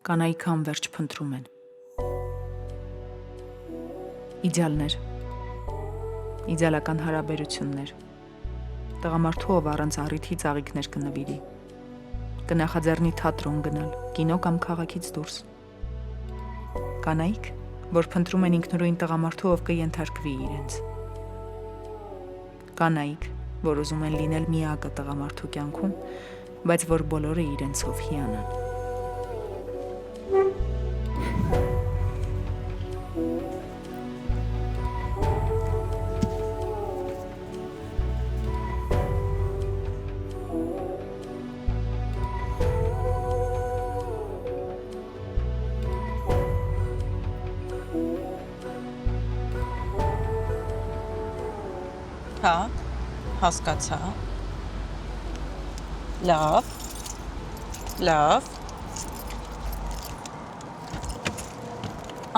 կանայք անverջ փնտրում են։ Իդեալներ, իդեալական հարաբերություններ, տղամարդու ով առանց առիթի ծաղիկներ կնվիրի, կնախաձեռնի թատրոն գնալ, կինո կամ քաղաքից դուրս։ Կանայք, որ փնտրում են ինքնուրույն տղամարդու ով կենթարկվի իրենց։ Կանայք, որ ուզում են լինել միակը տղամարդու կյանքում, բայց որ բոլորը իրենցով հիանան։ Հա, հասկացա։ Լավ։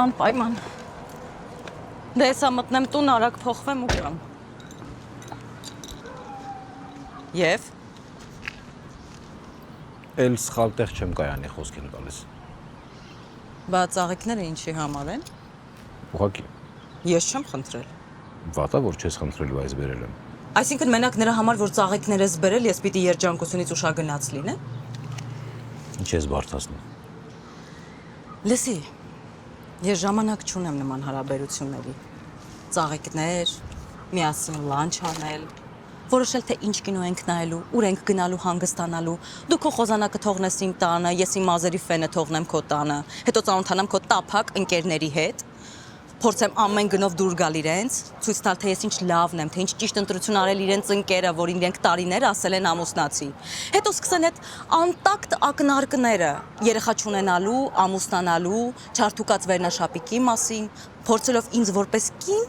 Անպայման։ Դե հեսա մտնեմ տուն, արագ փոխվեմ ու գամ։ Եվ։ Էլ սխալ տեղ չեմ կայանի խոսք են գալիս։ Բա ծաղիկները ինչի համար են։ Ուղղակի Ես չեմ խնդրել։ վատա որ չես խնդրելու այս բերել եմ։ Այսինքն մենակ նրա համար, որ ծաղիկներ ես բերել, ես պիտի երջանկությունից ուշագնաց լինեմ։ Ինչ ես բարդացնում։ Լսի, ես ժամանակ չունեմ նման հարաբերությունների։ Ծաղիկներ, միասին լանչ անել, որոշել թե ինչ կինո ենք նայելու, ուր ենք գնալու հանգստանալու, դու քո խոզանակը թողնես իմ տանը, ես իմ մազերի ֆենը թողնեմ քո տանը, հետո ծանոթանամ քո տափակ ընկերների հետ, փորձեմ ամեն գնով դուր գալ իրենց, ցույց տալ թե ես ինչ լավն եմ, թե ինչ ճիշտ ընտրություն արել իրենց ընկերը, որ իրենք տարիներ ասել են ամուսնացի։ Հետո սկսեն այդ անտակտ ակնարկները երեխա չունենալու, ամուսնանալու, չարթուկած վերնաշապիկի մասին, փորձելով ինձ որպես կին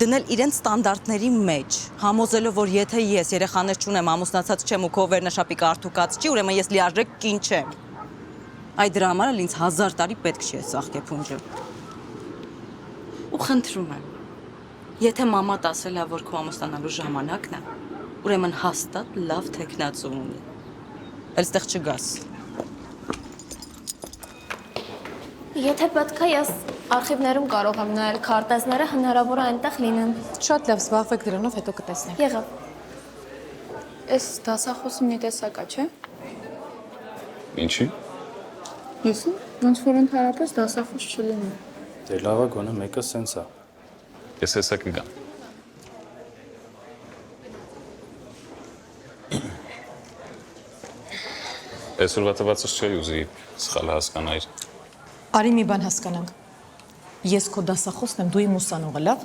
դնել իրենց ստանդարտների մեջ, համոզելով, որ եթե ես երեխաներ չունեմ, ամուսնացած չեմ ու քո վերնաշապիկը արթուկած չի, ուրեմն ես լիարժեք կին չեմ։ Այդ դրա համար ինձ 1000 տարի պետք չի այս աղքեփունջը։ Ու խնդրում եմ, եթե մամատ ասել է, որ քո ամուսնանալու ժամանակն է, ուրեմն հաստատ լավ թեկնածու ունի։ Այստեղ չգաս։ Եթե պետք է, ես արխիվներում կարող եմ նայել քարտեզները, հնարավոր է այնտեղ լինեն։ Շատ լավ, զբաղվեք դրանով, հետո կտեսնենք։ Եղավ։ Այս դասախոսը մի տեսակ է, չէ՞։ Ինչի։ Ես ոնց որ ընդհանրապես դասախոս չլինի։ Դե լավա գոնե մեկը սենց է։ Ես հեսա կգամ։ Այսօրվա տվածս չէի ուզի սխալ հասկանայր։ Արի մի բան հասկանանք։ Ես քո դասախոսն եմ, դու իմ ուսանողը, լավ։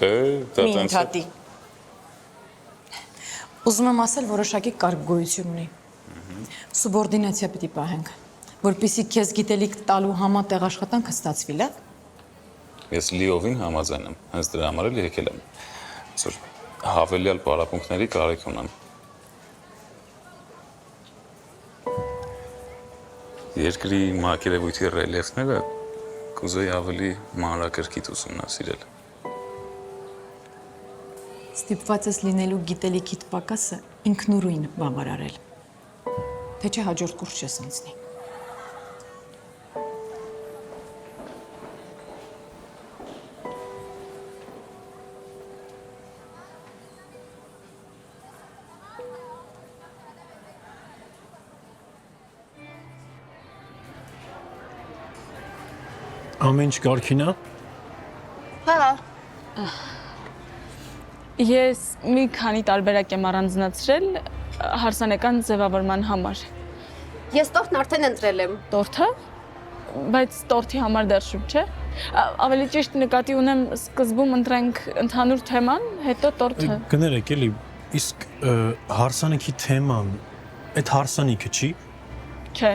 Դե, դա Մի տենց է։ ինքատի։ Ուզում եմ ասել, որոշակի կարճ գոյություն ունի։ Սուբորդինացիա պիտի պահենք, որպեսզի քեզ գիտելիք տալու համատեղ աշխատանքը ստացվի, լավ։ Ես լիովին համաձայն եմ, հենց դրա համար էլ եկել եմ։ Այսօր հավելյալ պարապմունքների կարիք ունեմ։ Երկրի մակերևույթի ռելիեֆները կուզեի ավելի մանրակրկիտ ուսումնասիրել։ Ստիպված ես լինելու գիտելիքիդ պակասը ինքնուրույն բավարարել։ Թե չէ հաջորդ կուրս չես անցնի։ Ամեն ինչ կարգին է։ Հա, Ես մի քանի տարբերակ եմ առանձնացրել հարսանեկան ձևավորման համար։ Ես տորթն արդեն ընտրել եմ։ Տորթը, բայց տորթի համար դեռ շուտ չէ։ Ավելի ճիշտ նկատի ունեմ սկզբում ընտրենք ընդհանուր թեման, հետո տորթը։ Կներեք, էլի, իսկ հարսանիքի թեման, այդ հարսանիքը չի։ Չէ։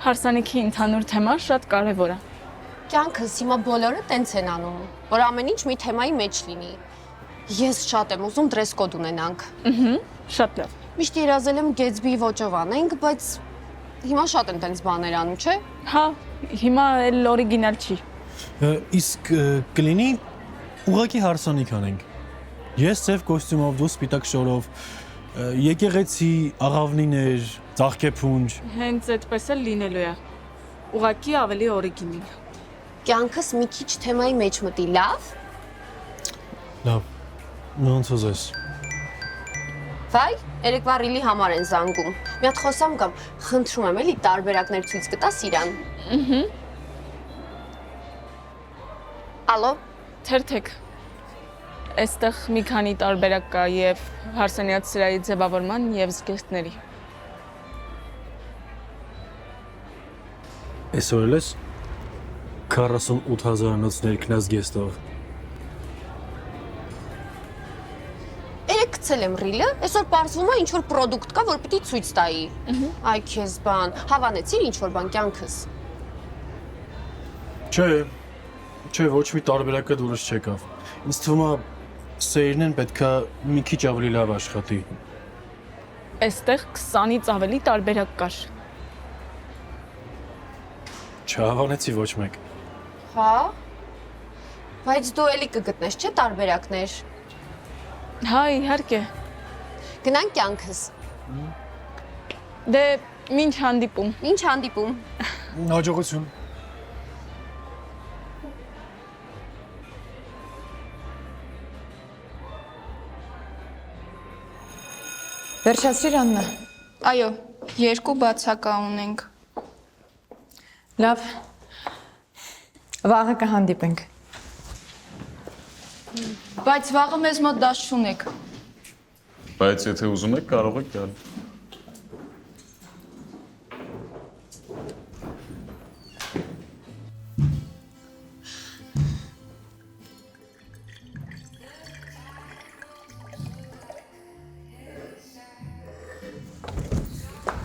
Հարսանիքի ընդհանուր թեման շատ կարևոր է։ Կյանքս հիմա բոլորը տենց են անում, որ ամեն ինչ մի թեմայի մեջ լինի։ Ես շատ եմ ուզում դրես կոդ ունենանք։ Շատ լավ։ Միշտ երազել եմ Gatsby ոճով անենք, բայց հիմա շատ են տենց բաներ անում, չէ։ Հա, հիմա էլ օրիգինալ չի։ Իսկ կլինի ուղղակի հարսանիք անենք։ Ես ծև կոստյումով, դու սպիտակ շորով, եկեղեցի, աղավնիներ, ծաղկեփունջ։ Հենց այդպես էլ լինելու է։ ուղղակի ավելի օրիգինալ։ Կյանքս մի քիչ թեմայի մեջ մտի, լավ։ Լավ։ Ոնց ուզես։ Վայ, երեկվա ռիլի համար են զանգում։ Մի հատ խոսամ կամ խնդրում եմ էլի տարբերակներ ցույց կտաս իրան։ Ալո, Թերթեք։ Այստեղ մի քանի տարբերակ կա եւ հարսանյաց սրահի ձևավորման եւ զգեստների։ Այսօր էլ ես 48000-անոց ներքնած գեստով։ երեք գցել եմ ռիլը, այսօր պարզվում է ինչ որ պրոդուկտ կա, որ պիտի ցույց տայի։ Այ քեզ բան, հավանեցիր ինչ որ բան կյանքս։ Չէ, ոչ մի տարբերակը դուրս չեկավ։ Ինձ թվում է սերն պետքա մի քիչ ավելի լավ աշխատի։ Այստեղ 20-ից ավելի տարբերակ կար։ Չհավանեցի ոչ մեկ։ Հա։ Բայց դու էլի կգտնես, չէ՞ տարբերակներ։ Հա, իհարկե։ Գնանք կյանքս։ Դե, ինչ հանդիպում։ Ինչ հանդիպում։ Հաջողություն։ Վերջացրիր Աննա։ Այո, 2 բացակա ունենք։ Լավ։ Վաղը կհանդիպենք։ Բայց վաղը մեզ մոտ դաս չունեք։ Բայց եթե ուզում եք, կարող եք գալ։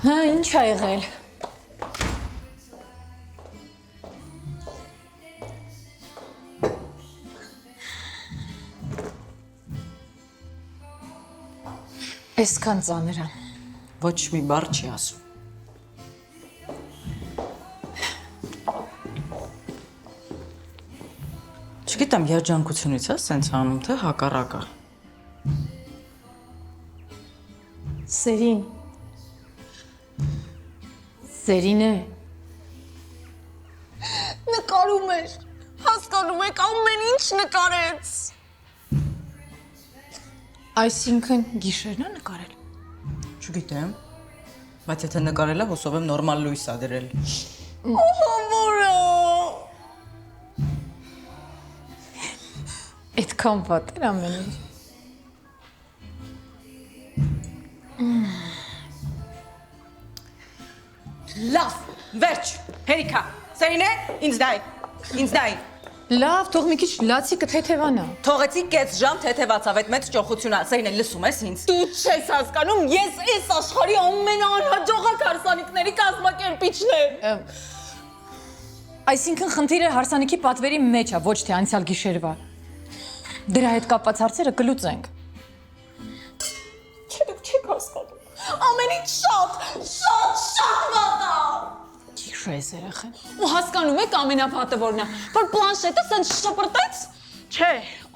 Հա, ինչ ա եղել։ Այսքան ծանր է։ Ոչ մի բառ չի ասում։ Չգիտեմ, երջանկությունից է սենց անում, թե հակառակը։ Սերին։ Սերին է։ Նկարում էր։ Հասկանում եք, ամեն ինչ նկարեց։ Այսինքն գիշերն է նկարել։ Չգիտեմ, բայց եթե նկարել է, հուսով եմ նորմալ լույս ա դրել։ Ահա Այդքան վատ էր ամեն ինչ։ Լավ, վերջ, հերիքա, սերին է, ինձ դայ։ Լավ, թող մի քիչ լացիկը թեթևանա։ Թողեցի կեց ժամ թեթևացավ, այդ մեծ ճոխությունա, սերին է, լսում ես ինձ։ Դու չես հասկանում, ես այս աշխարհի ամենաանհաջողակ հարսանիքների կազմակերպիչն եմ։ Այսինքն խնդիրը հարսանիքի պատվերի մեջ է, ոչ թե անցյալ գիշերվա։ Դրա հետ կապված հարցերը կլուծենք։ Չեք հասկանում։ Ամեն ինչ շատ վատ է։ Ճիշտ է երախեն։ Ու հասկանում եք ամենավատը որն է, որ պլանշետը սենց շպրտեց։ Չէ,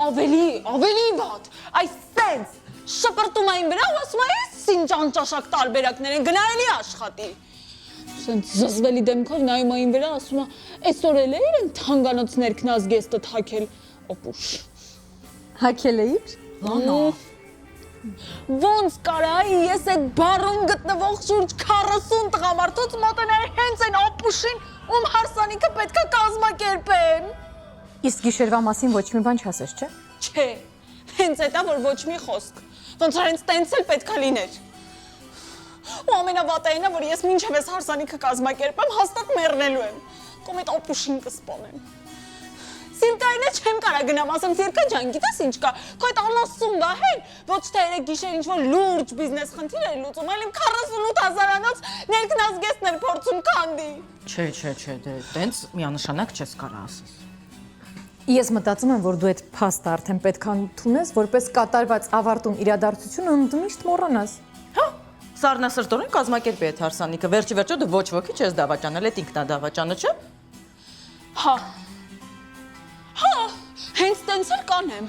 ավելի վատ։ Այս սենց շպրտում էին վրա ու ասում էին, ինչ անճաշակ տարբերակներ են, գնա էլի աշխատի։ Սենց զզվելի դեմքով նայում էին վրա, ասում է, այսօր էլ էր են թանգանոց ներքնած գեստը թաքել, օպուշ։ Հակել էիր։ Ոնց կարայի ես այդ բարում գտնվող շուրջ 40 տղամարդուց մոտենայի հենց այն ապուշին, ում հարսանիքը պետքա կազմակերպեն։ Իսկ գիշերվա մասին ոչ մի բան չասես, չէ։ Չէ, հենց այդ է, որ ոչ մի խոսք։ Ոնց որ հենց տենց էլ պետքա լիներ։ Ու ամենավատայինը, որ ես մինչև այս հարսանիքը կազմակերպեմ, հաստատ մեռնելու եմ։ Կամ այդ ապուշին կսպանեմ։ Սիրկայինը չեմ կարա գնամ, ասեմ Սիրկա ջան, գիտես ինչ կա, քո այդ անասուն Վահեն, ոչ թե երեք գիշեր ինչ-որ լուրջ բիզնես խնդիր էր լուծում, այլ իմ 48,000-անոց ներքնած գեստներ փորձում քանդի։ Չէ, դե տենց միանշանակ չես կարա ասես։ Ես մտածում եմ, որ դու այդ փաստը արդեն պետք է ընդունես, որպես կատարված ավարտուն իրադարձություն ու միշտ մոռանաս։ Հա, սառնասրտորեն կազմակերպի այդ հարսանիքը, վերջի դու ոչ ոքի չես դավաճանել, այդ ինքնադավաճանը չէ։ Հա, հենց տենց էլ կանեմ։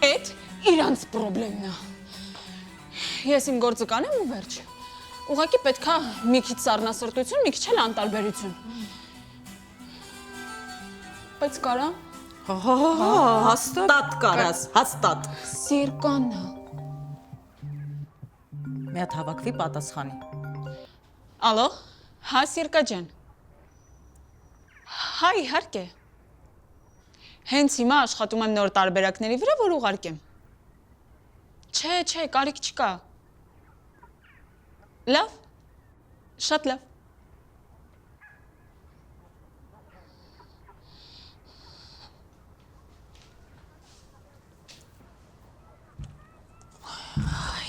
Էդ իրանց պրոբլեմն է։ Ես իմ գործը կանեմ ու վերջ։ Ուղղակի պետքա մի քիչ սառնասրտություն, մի քիչ էլ անտարբերություն։ Բայց կարա։ Հաստատ կարաս, հաստատ։ Սիրկանա։ Մի հատ հավաքվի պատասխանի։ Ալո, հա Սիրկա ջան։ Հա իհարկե։ Հենց հիմա աշխատում եմ նոր տարբերակների վրա, որ ուղարկեմ։ Չէ, կարիք չկա։ Լավ։ Շատ լավ։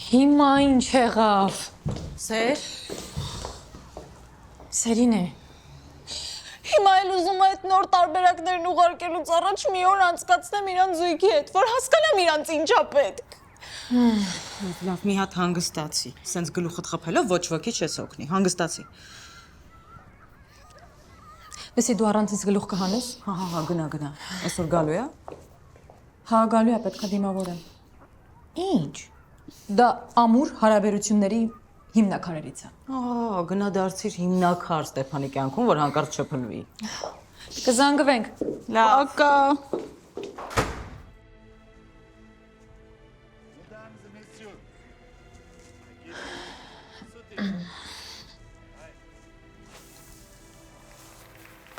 Հիմա ինչ եղավ։ Սեր։ Սերին է։ Հիմա էլ ուզում է այդ նոր տարբերակներն ուղարկելուց առաջ մի օր անցկացնեմ իրան զույգի հետ, որ հասկանամ իրանց ինչա պետք։ Լավ, մի հատ հանգստացի։ Սենց գլուխդ խփելով ոչ ոքի չես օգնի։ Հանգստացի։ Լսի դու առանց ինձ գլուխ կհանես։ Հա, գնա։ Այսօր գալու է։ Հա, գալու է, պետք է դիմավորեմ։ Ինչ։ Դա ամուր հարաբերությունների հիմնակարերից է։ Գնա դարձիր հիմնակար Ստեփանի կյանքում, որ հանկարծ չփլվի։ Կզանգվենք։ Ակա։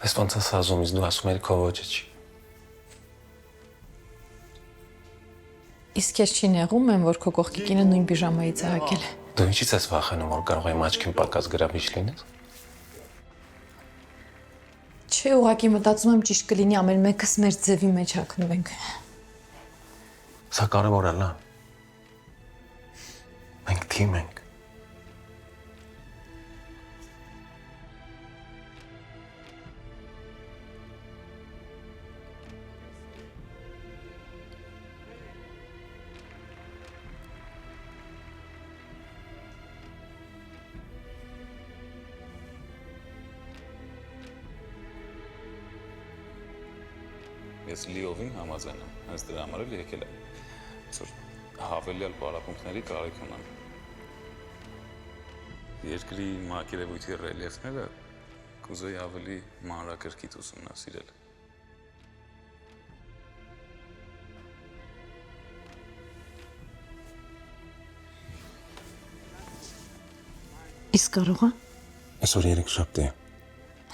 Պես ոնց ես ասում, դու ասում ես քո ոչը չի։ Իսկ ես չի նեղում եմ, որ քո կողքի կինը նույն պիժամայից է հագել։ Դու ինչի՞ց ես վախենում, որ կարող եմ աչքին պակաս գրավիչ լինես։ Չէ, ուղղակի մտածում եմ ճիշտ կլինի ամեն մեկս մեր ձևի մեջ հագնվենք։ Սա կարևոր է, լա։ Մենք թիմ ենք։ Ես լիովին համաձայն եմ, հենց դրա համար էլ եկել եմ, որ հավելյալ պարապմունքների կարիք ունեմ։ Երկրի մակերևույթի ռելիեֆները կուզեի ավելի մանրակրկիտ ուսումնասիրել։ Իսկ կարող է։ Այսօր երեքշաբթի է։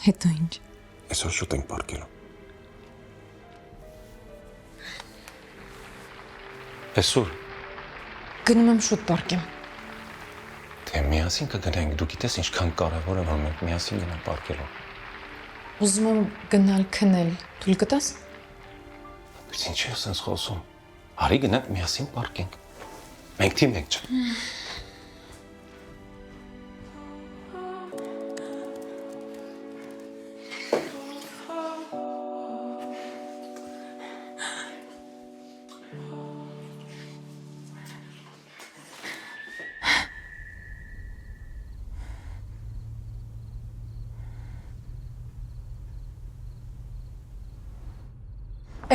Հետո ինչ։ Այսօր շուտ ենք պարկելու։ Այսօր Գնում եմ շուտ պարկեմ։ թե միասին կգնանք, դու գիտես ինչքան կարևոր է, որ մենք միասին գնանք պարկելու։ Ուզում եմ գնալ քնել։ Թույլ կտաս։ Բայց ինչի՞ ես sense խոսում։ Արի գնանք միասին պարկենք։ Մենք թիմ ենք, չէ՞։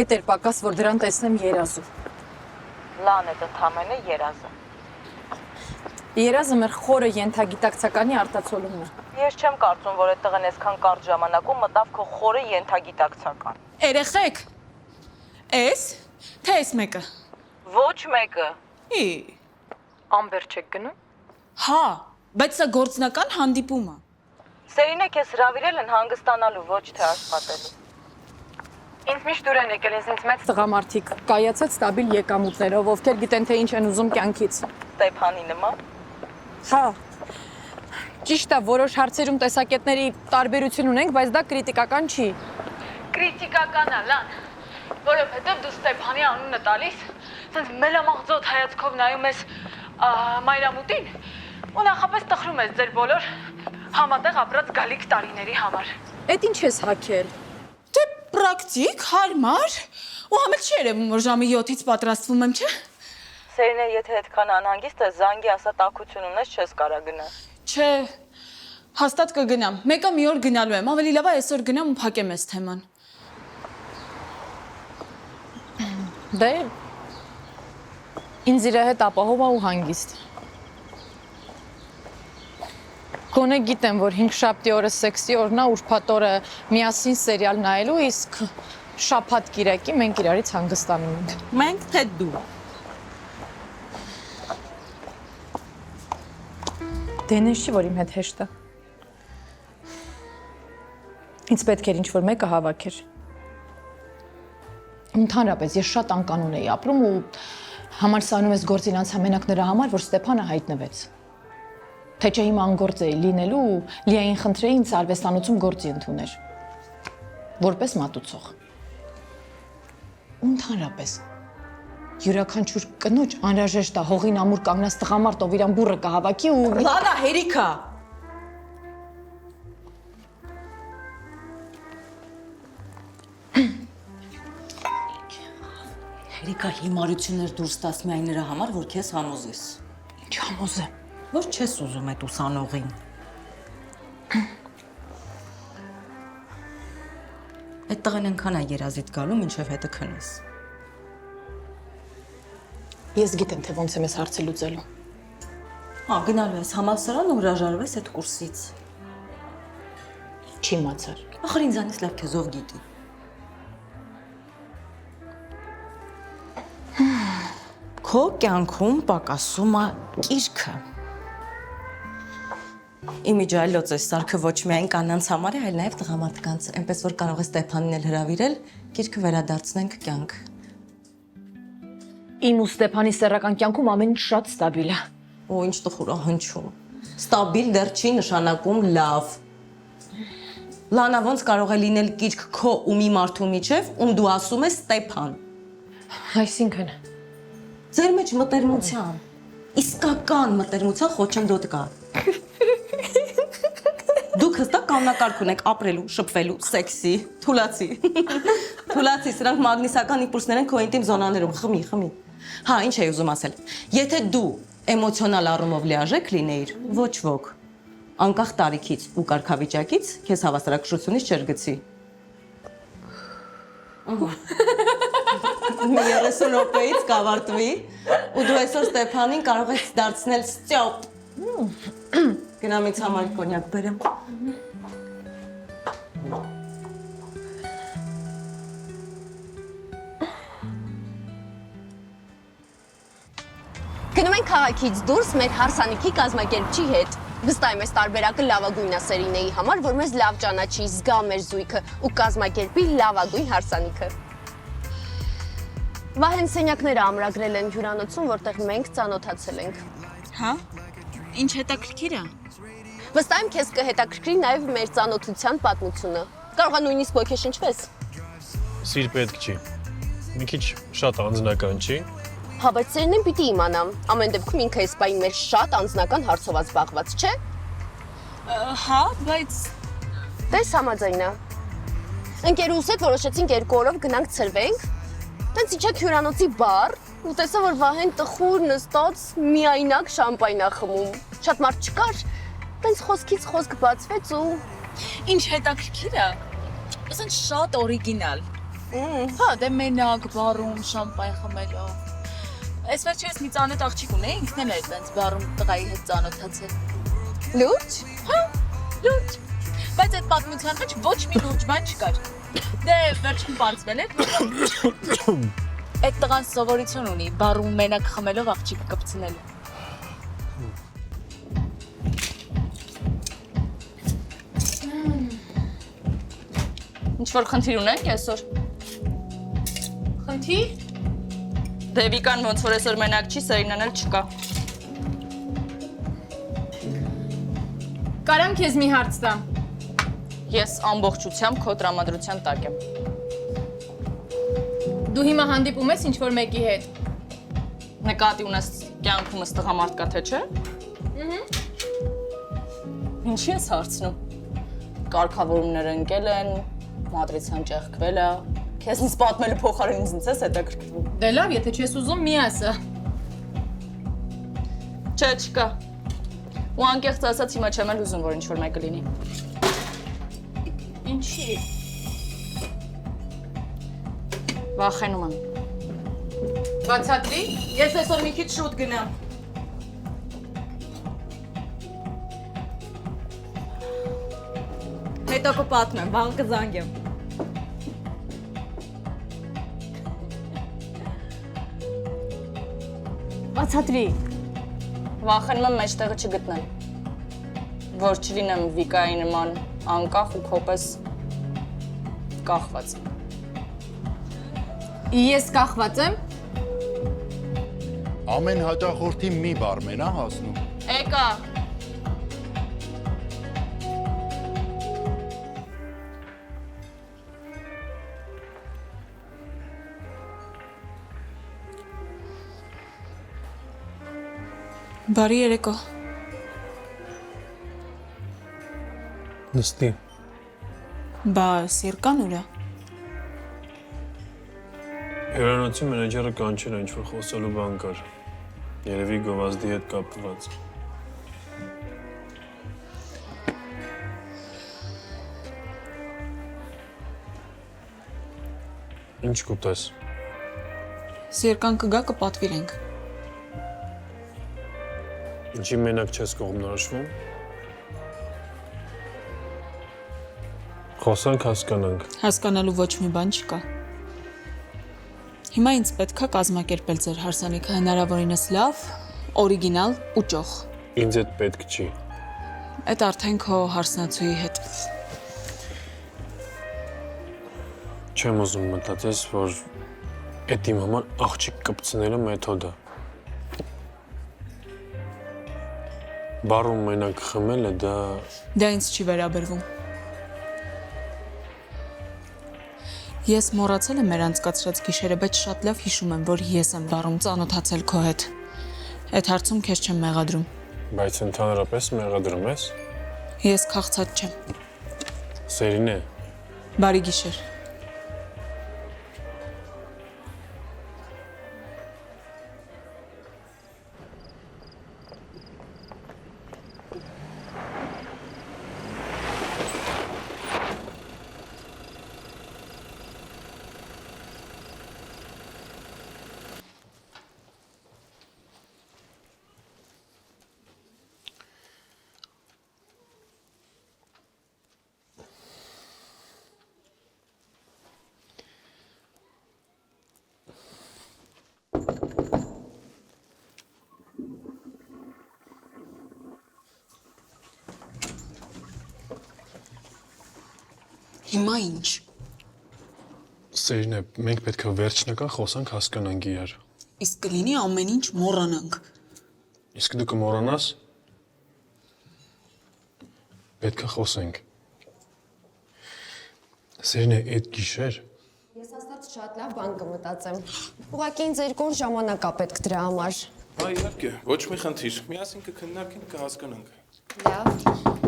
Այդ էր պակաս, որ դրան տեսնեմ երազում։ Լան է ընդամենը երազը։ Երազը մեր խորը ենթագիտակցականի արտացոլումն է։ Ես չեմ կարծում, որ այդ տղեն այսքան կարճ ժամանակում մտավ քո խորը ենթագիտակցական։ Երեխեք։ Էս, թե էս մեկը։ Ոչ մեկը։ Ի։ Ամբեր չեք գնում։ Հա, բայց սա գործնական հանդիպում է։ Սերինը քեզ հրավիրել են հանգստանալու, ոչ թե աշխատելու։ Ինձ միշտ դուր են եկել ինձ մեծ տղամարդիկ, կայացած ստաբիլ եկամուտներով, ովքեր գիտեն թե ինչ են ուզում կյանքից։ Ստեփանի նման։ Հա։ Ճիշտ է, որոշ հարցերում տեսակետների տարբերություն ունենք, բայց դա կրիտիկական չի։ Կրիտիկական է, լան, որովհետև դու Ստեփանի անունը տալիս, սենց մելամաղձոտ հայացքով նայում ես մայրամուտին ու նախապես տխրում ես ձեր բոլոր համատեղ ապրած գալիք տարիների համար։ Էդ ինչ ես հագել։ Դե պրակտիկ, հարմար, ու համել չի երևում, որ ժամի 7-ից պատրաստվում եմ, չէ։ Սերինը, եթե այդքան անհանգիստ է, զանգի ասա տաքություն ունես, չես կարա գնալ։ Չէ, հաստատ կգնամ։ Մեկը մի օր գնալու եմ, ավելի լավ է այսօր գնամ ու փակեմ այս թեման։ Դե ինձ իր հետ ապահով ու հանգիստ։ Գոնե գիտեմ, որ 5 շաբթի օրը սեքսի օրն է, ուրբաթ օրը միասին սերիալ նայելու, իսկ շաբաթ կիրակի մենք իրարից հանգստանում ենք։ Մենք թե դու։ Դենես չի, որ իմ հետ հեշտ է։ Ինձ պետք էր ինչ-որ մեկը հավաքեր։ Ընդհանրապես ես շատ անկանոն էի ապրում ու համալսարանում ես գործին անցա մենակ նրա համար, որ Ստեփանը հայտնվեց։ Թե չէ հիմա անգործ էի լինելու ու Լիային խնդրեի ինձ արվեստանոցում գործի ընդուներ։ Որպես մատուցող։ Ընդհանրապես յուրաքանչյուր կնոջ անհրաժեշտ է հողին ամուր կանգնած տղամարդ, ով իրան բուռը կհավաքի ու Լանա, հերիքա։ Հերիքա հիմարություններ դուրս տաս միայն նրա համար, որ քեզ համոզես։ ինչ համոզեմ։ Որ չես ուզում այդ ուսանողին։ Այդ տղեն այնքան է երազիդ գալու, մինչև հետը քնես։ Ես գիտեմ, թե ոնց եմ ես հարցի լուծելու։ Հա, գնալու ես համալսարան ու հրաժարվես այդ կուրսից։ Չի մացար։ Ախր ինձանից լավ քեզ ով գիտի։ Քո կյանքում պակասում է կիրքը։ Իմիջայլոց է սարքը ոչ միայն կանանց համար է, այլ նաև տղամարդկանց, այնպես որ կարող է Ստեփանին էլ հրավիրել, կիրքը վերադարձնենք կյանք։ Իմ ու Ստեփանի սեռական կյանքում ամեն ինչ շատ ստաբիլ է։ Ու ինչ տխուր է հնչում։ Ստաբիլ դեռ չի նշանակում լավ։ Լանա, ոնց կարող է լինել կիրք քո ու մի մարդու միջև, ում դու ասում ես Ստեփան։ Այսինքն Ձեր մեջ մտերմության, իսկական մտերմության խոչընդոտ կա։ Դուք հստակ կանոնակարգ ունեք ապրելու, շփվելու, սեքսի, թուլացի։ Թուլացի, սրանք մագնիսական իմպուլսներ են քո ինտիմ զոնաներում, խմի։ Հա, ինչ էի ուզում ասել։ Եթե դու էմոցիոնալ առումով լիարժեք լինեիր, ոչ ոք, անկախ տարիքից ու կարգավիճակից, քեզ հավասարակշռությունից չերգցի։ Մի 30 րոպեից կավարտվի, ու դու այսօր Ստեփանին կարող ես դարձնել ստյոպ։ Գնամ ինձ համար կոնյակ բերեմ։ Գնում ենք քաղաքից դուրս մեր հարսանիքի կազմակերպչի հետ։ Վստահ եմ, այս տարբերակը լավագույն է Սերինեի համար, որ մեզ լավ ճանաչի, զգա մեր զույգը ու կազմակերպի լավագույն հարսանիքը։ Վահեն սենյակները ամրագրել են հյուրանոցում, որտեղ մենք ծանոթացել ենք։ Հա? Ինչ հետաքրքիր է։ Վստահ եմ, քեզ կհետաքրքրի նաև մեր ծանոթության պատմությունը։ Կարող է նույնիսկ ոգեշնչվես։ Սիր պետք չի։ Մի քիչ շատ անձնական չի։ Հա, բայց Սերինեն պիտի իմանամ։ Ամեն դեպքում ինքը այս պահին մեր շատ անձնական հարցով զբաղված, չէ՞։ Հա, բայց Տես համաձայն է։ Ընկերուս հետ որոշեցինք 2 օրով գնանք ցրվենք։ Տենց իջեք հյուրանոցի բար ու տեսա, որ Վահեն տխուր նստած միայնակ շամպայն է խմում։ Շատ մարդ չկար։ Տենց խոսքից խոսք բացվեց ու ինչ հետաքրքիր է։ Ասենք շատ օրիգինալ։ Հա, դե մենակ բարում շամպայն խմելով։ Այս վերջերս մի ծանոթ աղջիկ ունեի, ինքն էլ էր տենց բարում տղայի հետ ծանոթացել։ լուրջ։ Հա, լուրջ։ Բայց այդ պատմության մեջ ոչ մի լուրջ բան չկար։ Դե վերջին բարձվել էր։ Այդ տղան սովորություն ունի բարում մենակ խմելով աղջիկ կպցնելու։ Ինչ-որ խնդիր ունենք այսօր։ Խնդիր։ Դեվիկան ոնց որ այսօր մենակ չի, Սերինան էլ չկա։ Կարամ քեզ մի հարց տամ։ Ես ամբողջությամբ քո տրամադրության տակ եմ։ Դու հիմա հանդիպում ես ինչ-որ մեկի հետ։ Նկատի ունես կյանքումս տղամարդ կա, թե չէ։ Ինչի ես հարցնում։ Կարգավորումները ընկել են, մատրիցան ճեղքվել է։ Քեզ ինձ պատմելու փոխարեն ինձ ես հետաքրքրվում։ Դե լավ, եթե չես ուզում, մի ասա։ Չէ, չկա։ Ու անկեղծ ասած հիմա չեմ էլ ուզում, որ ինչ-որ մեկը լինի։ Ինչի։ Վախենում եմ։ Բացատրի։ Ես այսօր մի քիչ շուտ գնամ։ հետո կպատմեմ, վաղ կզանգեմ։ Բացատրի։ Վախենում եմ մեջտեղը չգտնեմ։ Որ չլինեմ Վիկայի նման անկախ ու քոպես կախված։ Ես կախված եմ։ Ամեն հաճախորդի մի բարմեն է հասնում։ Եկա։ Բարի երեկո։ Նստի։ Բա Սիրկան ուր է։ Հյուրանոցի մենեջերը կանչել է ինչ-որ խոսելու բան կար։ Երևի գովազդի հետ կապված։ Ինչ կուտես։ Սիրկան կգա կպատվիրենք։ Ինչի մենակ չես կողմնորոշվում։ Խոսանք հասկանանք։ Հասկանալու ոչ մի բան չկա։ Հիմա ինձ պետքա կազմակերպել ձեր հարսանիքը հնարավորինս լավ, օրիգինալ ու ճոխ։ Ինձ այդ պետք չի։ Այդ արդեն քո հարսնացուի հետ։ Չեմ ուզում մտածես, որ այդ իմ համար աղջիկ կպցնելը մեթոդ է։ Բարում մենակ խմելը դա… Դա ինձ չի վերաբերվում։ Ես մոռացել եմ մեր անցկացրած գիշերը, բայց շատ լավ հիշում եմ, որ ես եմ բարում ծանոթացել քո հետ։ Այդ հարցում քեզ չեմ մեղադրում։ Բայց ընդհանրապես մեղադրում ես։ Ես քաղցած չեմ։ Սերին է։ Բարի գիշեր։ Հիմա ինչ։ Սերին է, մենք պետք է վերջնական խոսանք հասկանանք իրար։ Իսկ կլինի ամեն ինչ մոռանանք։ Իսկ դու կմոռանաս։ Պետք է խոսենք։ Սերին է, այդ գիշեր։ Ես ասած շատ լավ բան կմտածեմ։ Ուղղակի ինձ 2 օր ժամանակ է պետք դրա համար։ Այ իհարկե, ոչ մի խնդիր։ Միասին կքննարկենք, կհասկանանք։ Լավ։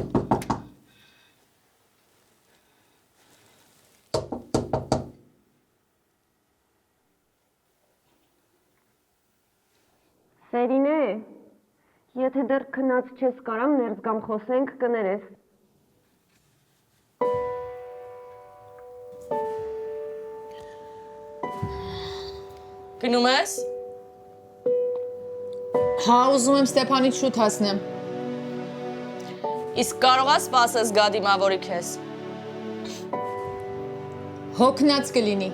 Սերինե, եթե դեռ քնած չես կարամ ներս գամ խոսենք կներես։ Գնում ես։ Հա, ուզում եմ Ստեփանից շուտ հասնեմ։ Իսկ կարող ես սպասես գա դիմավորի քեզ։ Հոգնած կլինի։